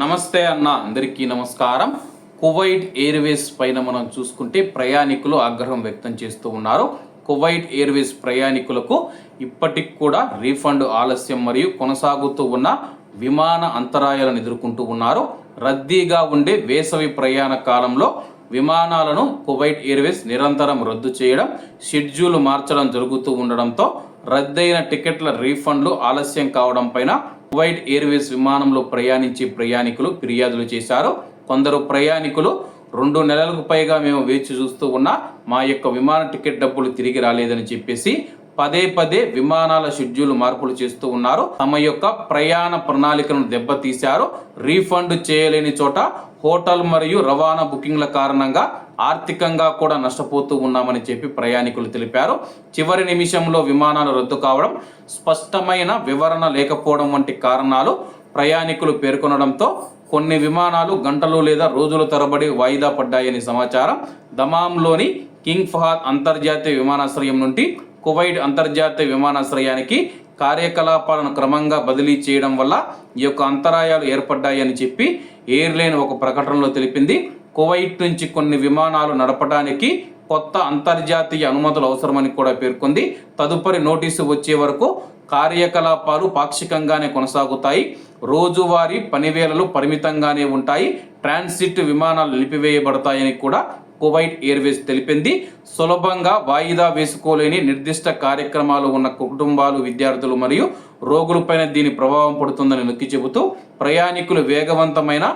నమస్తే అన్న, అందరికీ నమస్కారం. కువైట్ ఎయిర్వేస్ పైన మనం చూసుకుంటే ప్రయాణికులు ఆగ్రహం వ్యక్తం చేస్తూ ఉన్నారు. కువైట్ ఎయిర్వేస్ ప్రయాణికులకు ఇప్పటికి కూడా రీఫండ్ ఆలస్యం మరియు కొనసాగుతూ ఉన్న విమాన అంతరాయాలను ఎదుర్కొంటూ ఉన్నారు. రద్దీగా ఉండే వేసవి ప్రయాణ కాలంలో విమానాలను కువైట్ ఎయిర్వేస్ నిరంతరం రద్దు చేయడం, షెడ్యూల్ మార్చడం జరుగుతూ ఉండడంతో రద్దయిన టికెట్ల రీఫండ్లు ఆలస్యం కావడం పైన కువైట్ ఎయిర్వేస్ విమానంలో ప్రయాణించే ప్రయాణికులు ఫిర్యాదులు చేశారు. కొందరు ప్రయాణికులు 2 నెలలకు పైగా మేము వేచి చూస్తూ ఉన్నా మా యొక్క విమాన టికెట్ డబ్బులు తిరిగి రాలేదని చెప్పేసి పదే విమానాల షెడ్యూల్ మార్పులు చేస్తూ ఉన్నారు. తమ యొక్క ప్రయాణ ప్రణాళికను దెబ్బతీశారు. రీఫండ్ చేయలేని చోట హోటల్ మరియు రవాణా బుకింగ్ల కారణంగా ఆర్థికంగా కూడా నష్టపోతూ ఉన్నామని చెప్పి ప్రయాణికులు తెలిపారు. చివరి నిమిషంలో విమానాలు రద్దు కావడం, స్పష్టమైన వివరణ లేకపోవడం వంటి కారణాలు ప్రయాణికులు పేర్కొనడంతో కొన్ని విమానాలు గంటలు లేదా రోజుల తరబడి వాయిదా పడ్డాయని సమాచారం. దమాంలోని కింగ్ ఫహద్ అంతర్జాతీయ విమానాశ్రయం నుండి కువైట్ అంతర్జాతీయ విమానాశ్రయానికి కార్యకలాపాలను క్రమంగా బదిలీ చేయడం వల్ల ఈ యొక్క అంతరాయాలు ఏర్పడ్డాయని చెప్పి ఎయిర్లైన్ ఒక ప్రకటనలో తెలిపింది. కువైట్ నుంచి కొన్ని విమానాలు నడపడానికి కొత్త అంతర్జాతీయ అనుమతులు అవసరమని కూడా పేర్కొంది. తదుపరి నోటీసు వచ్చే వరకు కార్యకలాపాలు పాక్షికంగానే కొనసాగుతాయి. రోజువారీ పనివేళలు పరిమితంగానే ఉంటాయి. ట్రాన్సిట్ విమానాలు నిలిపివేయబడతాయని కూడా కువైట్ ఎయిర్వేస్ తెలిపింది. సులభంగా వాయిదా వేసుకోలేని నిర్దిష్ట కార్యక్రమాలు ఉన్న కుటుంబాలు, విద్యార్థులు మరియు రోగులపైన దీని ప్రభావం పడుతుందని నొక్కి చెబుతూ ప్రయాణికులు వేగవంతమైన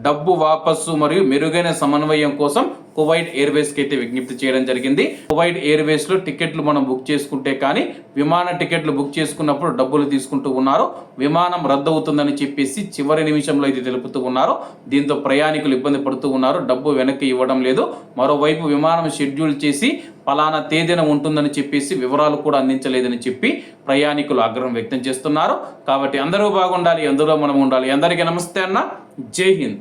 డబ్బు వాపస్సు మరియు మెరుగైన సమన్వయం కోసం కువైట్ ఎయిర్వేస్కి అయితే విజ్ఞప్తి చేయడం జరిగింది. కువైట్ ఎయిర్వేస్లో టికెట్లు మనం బుక్ చేసుకుంటే కానీ విమాన టికెట్లు బుక్ చేసుకున్నప్పుడు డబ్బులు తీసుకుంటూ ఉన్నారు. విమానం రద్దు అవుతుందని చెప్పేసి చివరి నిమిషంలో ఇది తెలుపుతూ ఉన్నారు. దీంతో ప్రయాణికులు ఇబ్బంది పడుతూ ఉన్నారు. డబ్బు వెనక్కి ఇవ్వడం లేదు. మరోవైపు విమానం షెడ్యూల్ చేసి పలానా తేదీన ఉంటుందని చెప్పేసి వివరాలు కూడా అందించలేదని చెప్పి ప్రయాణికులు ఆగ్రహం వ్యక్తం చేస్తున్నారు. కాబట్టి అందరూ బాగుండాలి, అందులో మనం ఉండాలి. అందరికీ నమస్తే అన్న, జై హింద్.